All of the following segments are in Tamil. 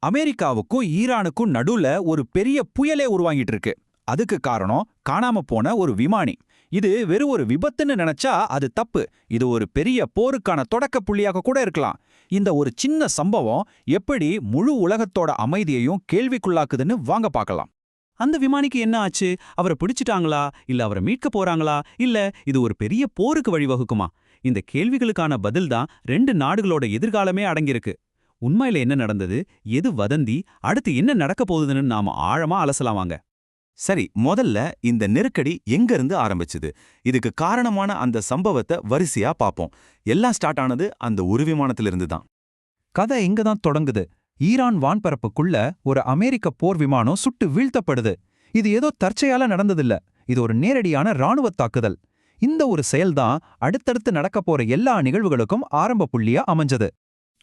அமெரிக்காவுக்கும் ஈரானுக்கும் நடுவுல ஒரு பெரிய புயலே உருவாங்கிட்டு இருக்கு. அதுக்கு காரணம் காணாம போன ஒரு விமானி. இது வெறும் ஒரு விபத்துன்னு நினைச்சா அது தப்பு. இது ஒரு பெரிய போருக்கான தொடக்க புள்ளியாக கூட இருக்கலாம். இந்த ஒரு சின்ன சம்பவம் எப்படி முழு உலகத்தோட அமைதியையும் கேள்விக்குள்ளாக்குதுன்னு வாங்க பார்க்கலாம். அந்த விமானிக்கு என்ன ஆச்சு? அவரை பிடிச்சிட்டாங்களா? இல்ல அவரை மீட்க போறாங்களா? இல்ல இது ஒரு பெரிய போருக்கு வழிவகுக்குமா? இந்த கேள்விகளுக்கான பதில்தான் ரெண்டு நாடுகளோட எதிர்காலமே அடங்கியிருக்கு. உண்மையில என்ன நடந்தது, எது வதந்தி, அடுத்து என்ன நடக்க போகுதுன்னு நாம ஆழமா அலசலாம் வாங்க. சரி, முதல்ல இந்த நெருக்கடி எங்க இருந்து ஆரம்பிச்சுது? இதுக்கு காரணமான அந்த சம்பவத்தை வரிசையா பாப்போம். எல்லாம் ஸ்டார்ட் ஆனது அந்த ஒரு விமானத்திலிருந்து தான். கதை இங்க தான் தொடங்குது. ஈரான் வான்பரப்புக்குள்ள ஒரு அமெரிக்க போர் விமானம் சுட்டு வீழ்த்தப்படுது. இது ஏதோ தற்செயலா நடந்ததில்ல. இது ஒரு நேரடியான இராணுவ தாக்குதல். இந்த ஒரு செயல்தான் அடுத்தடுத்து நடக்க போற எல்லா நிகழ்வுகளுக்கும் ஆரம்ப புள்ளியா அமைஞ்சது.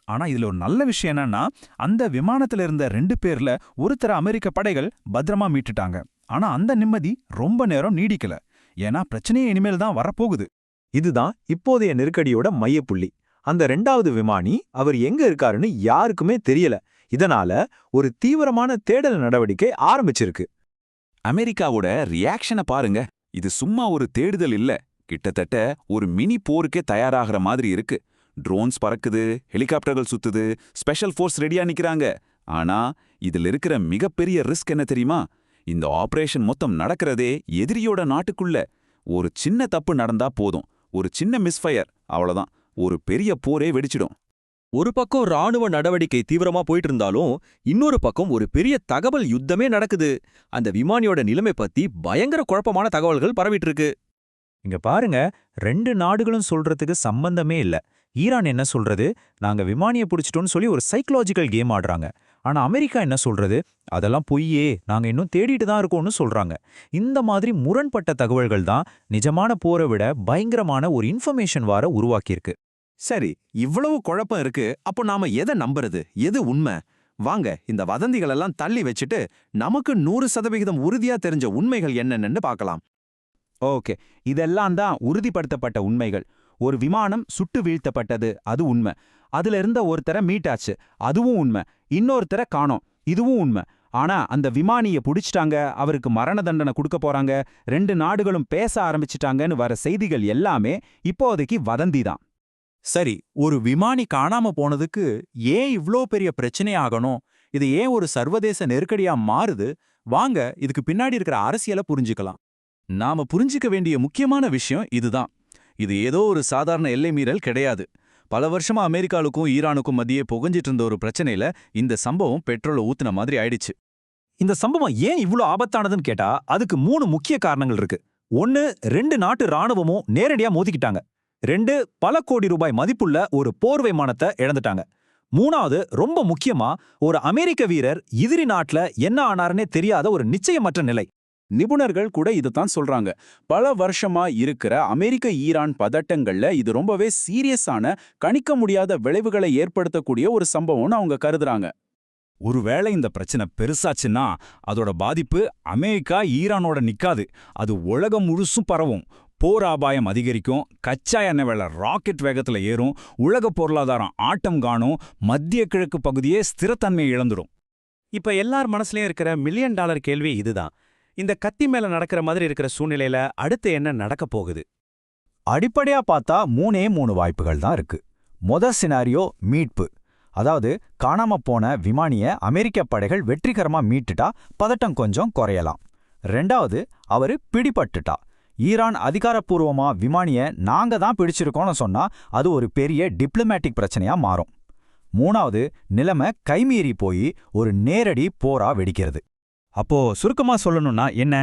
ஆனா இதுல ஒரு நல்ல விஷயம் என்னன்னா, அந்த விமானத்துல இருந்த 2 பேர்ல ஒருத்தர அமெரிக்க படைகள் பத்திரமா மீட்டுட்டாங்க. ஆனா அந்த நிம்மதி ரொம்ப நேரம் நீடிக்கல. ஏன்னா பிரச்சனையே இனிமேல் தான் வரப்போகுது. இதுதான் இப்போதைய நெருக்கடியோட மையப்புள்ளி. அந்த 2வது விமானி அவர் எங்க இருக்காருன்னு யாருக்குமே தெரியல. இதனால ஒரு தீவிரமான தேடல் நடவடிக்கை ஆரம்பிச்சிருக்கு. அமெரிக்காவோட ரியாக்ஷனை பாருங்க. இது சும்மா ஒரு தேடுதல் இல்ல, கிட்டத்தட்ட ஒரு மினி போருக்கே தயாராகிற மாதிரி இருக்கு. ட்ரோன்ஸ் பறக்குது, ஹெலிகாப்டர்கள் சுத்துது, ஸ்பெஷல் ஃபோர்ஸ் ரெடியா நிக்கிறாங்க. ஆனா இதுல இருக்கிற மிகப்பெரிய ரிஸ்க் என்ன தெரியுமா? இந்த ஆபரேஷன் மொத்தம் நடக்கிறதே எதிரியோட நாட்டுக்குள்ள. ஒரு சின்ன தப்பு நடந்தா போதும், ஒரு சின்ன மிஸ்ஃபயர், அவ்வளவுதான், ஒரு பெரிய போரே வெடிச்சிடும். ஒரு பக்கம் ராணுவ நடவடிக்கை தீவிரமா போயிட்டு இருந்தாலும் இன்னொரு பக்கம் ஒரு பெரிய தகவல் யுத்தமே நடக்குது. அந்த விமானியோட நிலைமை பத்தி பயங்கர குழப்பமான தகவல்கள் பரவிட்டு இருக்கு. இங்க பாருங்க, 2 நாடுகளும் சொல்றதுக்கு சம்பந்தமே இல்ல. ஈரான் என்ன சொல்றது, நாங்க விமானியை பிடிச்சிட்டோம்னு சொல்லி ஒரு சைக்கலாஜிக்கல் கேம் ஆடுறாங்க. ஆனா அமெரிக்கா என்ன சொல்றது, அதெல்லாம் பொய்யே, நாங்க இன்னும் தேடிட்டு தான் இருக்கோம்னு சொல்றாங்க. இந்த மாதிரி முரண்பட்ட தகவல்கள் தான் நிஜமான போரை விட பயங்கரமான ஒரு இன்ஃபர்மேஷன் வார உருவாக்கியிருக்கு. சரி, இவ்வளவு குழப்பம் இருக்கு. அப்போ நாம எதை நம்புறது, எது உண்மை? வாங்க இந்த வதந்திகளெல்லாம் தள்ளி வச்சுட்டு நமக்கு 100% உறுதியா தெரிஞ்ச உண்மைகள் என்னன்னு பார்க்கலாம். ஓகே, இதெல்லாம் தான் உறுதிப்படுத்தப்பட்ட உண்மைகள். ஒரு விமானம் சுட்டு வீழ்த்தப்பட்டது, அது உண்மை. அதுல இருந்த ஒருத்தரை மீட்டாச்சு, அதுவும் உண்மை. இன்னொருத்தரை காணோம், இதுவும் உண்மை. ஆனா அந்த விமானிய புடிச்சிட்டாங்க, அவருக்கு மரண தண்டனை கொடுக்க போறாங்க, 2 நாடுகளும் பேச ஆரம்பிச்சிட்டாங்கன்னு வர செய்திகள் எல்லாமே இப்போதைக்கு வதந்தி தான். சரி, ஒரு விமானி காணாம போனதுக்கு ஏன் இவ்ளோ பெரிய பிரச்சனை ஆகணும்? இது ஏன் ஒரு சர்வதேச நெருக்கடியா மாறுது? வாங்க இதுக்கு பின்னாடி இருக்கிற அரசியலை புரிஞ்சுக்கலாம். நாம புரிஞ்சிக்க வேண்டிய முக்கியமான விஷயம் இதுதான். இது ஏதோ ஒரு சாதாரண எல்லை மீறல் கிடையாது. பல வருஷமா அமெரிக்காவுக்கும் ஈரானுக்கும் மத்தியே புகஞ்சிட்டு இருந்த ஒரு பிரச்சனையில இந்த சம்பவம் பெட்ரோலை ஊத்துன மாதிரி ஆயிடுச்சு. இந்த சம்பவம் ஏன் இவ்ளோ ஆபத்தானதுன்னு கேட்டா அதுக்கு 3 முக்கிய காரணங்கள் இருக்கு. 1, 2 நாட்டு ராணுவமும் நேரடியா மோதிக்கிட்டாங்க. 2, பல கோடி ரூபாய் மதிப்புள்ள ஒரு போர் விமானத்தை இழந்துட்டாங்க. 3வது, ரொம்ப முக்கியமா, ஒரு அமெரிக்க வீரர் எதிரி நாட்டுல என்ன ஆனாருன்னே தெரியாத ஒரு நிச்சயமற்ற நிலை. நிபுணர்கள் கூட இதுதான் சொல்றாங்க. பல வருஷமா இருக்கிற அமெரிக்க ஈரான் பதட்டங்கள்ல இது ரொம்பவே சீரியஸான, கணிக்க முடியாத விளைவுகளை ஏற்படுத்தக்கூடிய ஒரு சம்பவம்னு அவங்க கருதுறாங்க. ஒருவேளை இந்த பிரச்சனை பெருசாச்சுன்னா அதோட பாதிப்பு அமெரிக்கா ஈரானோட நிக்காது, அது உலகம் முழுசும் பரவும். போர் அபாயம் அதிகரிக்கும், கச்சா எண்ணெய் விலை ராக்கெட் வேகத்துல ஏறும், உலக பொருளாதாரம் ஆட்டம் காணும், மத்திய கிழக்கு பகுதியே ஸ்திரத்தன்மையை இழந்துடும். இப்ப எல்லார் மனசுலயும் இருக்கிற மில்லியன் டாலர் கேள்வி இதுதான். இந்த கத்தி மேல நடக்கிற மாதிரி இருக்கிற சூழ்நிலையில அடுத்து என்ன நடக்க போகுது? அடிப்படையா பார்த்தா 3 வாய்ப்புகள் தான் இருக்கு. மொதல் சினாரியோ மீட்பு. அதாவது காணாம போன விமானிய அமெரிக்க படைகள் வெற்றிகரமா மீட்டுட்டா பதட்டம் கொஞ்சம் குறையலாம். 2வது, அவரு பிடிபட்டுட்டா. ஈரான் அதிகாரப்பூர்வமா விமானிய நாங்க தான் பிடிச்சிருக்கோம்னு சொன்னா அது ஒரு பெரிய டிப்ளமேட்டிக் பிரச்சனையா மாறும். 3வது, நிலைமை கைமீறி போய் ஒரு நேரடி போரா வெடிக்கிறது. அப்போ சுருக்கமா சொல்லணும்னா என்ன,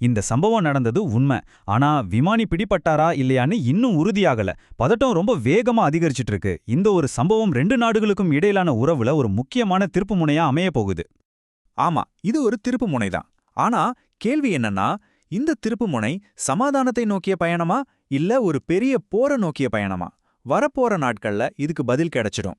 இந்த சம்பவம் நடந்தது உண்மை. ஆனா விமானி பிடிபட்டாரா இல்லையான்னு இன்னும் உறுதியாகல. பதட்டம் ரொம்ப வேகமா அதிகரிச்சிட்டு இருக்கு. இந்த ஒரு சம்பவம் 2 நாடுகளுக்கும் இடையிலான உறவுல ஒரு முக்கியமான திருப்புமுனையா அமைய போகுது. ஆமா, இது ஒரு திருப்பு முனைதான். ஆனா கேள்வி என்னன்னா, இந்த திருப்புமுனை சமாதானத்தை நோக்கிய பயணமா இல்ல ஒரு பெரிய போரை நோக்கிய பயணமா? வரப்போற நாட்கள்ல இதுக்கு பதில் கிடைச்சிடும்.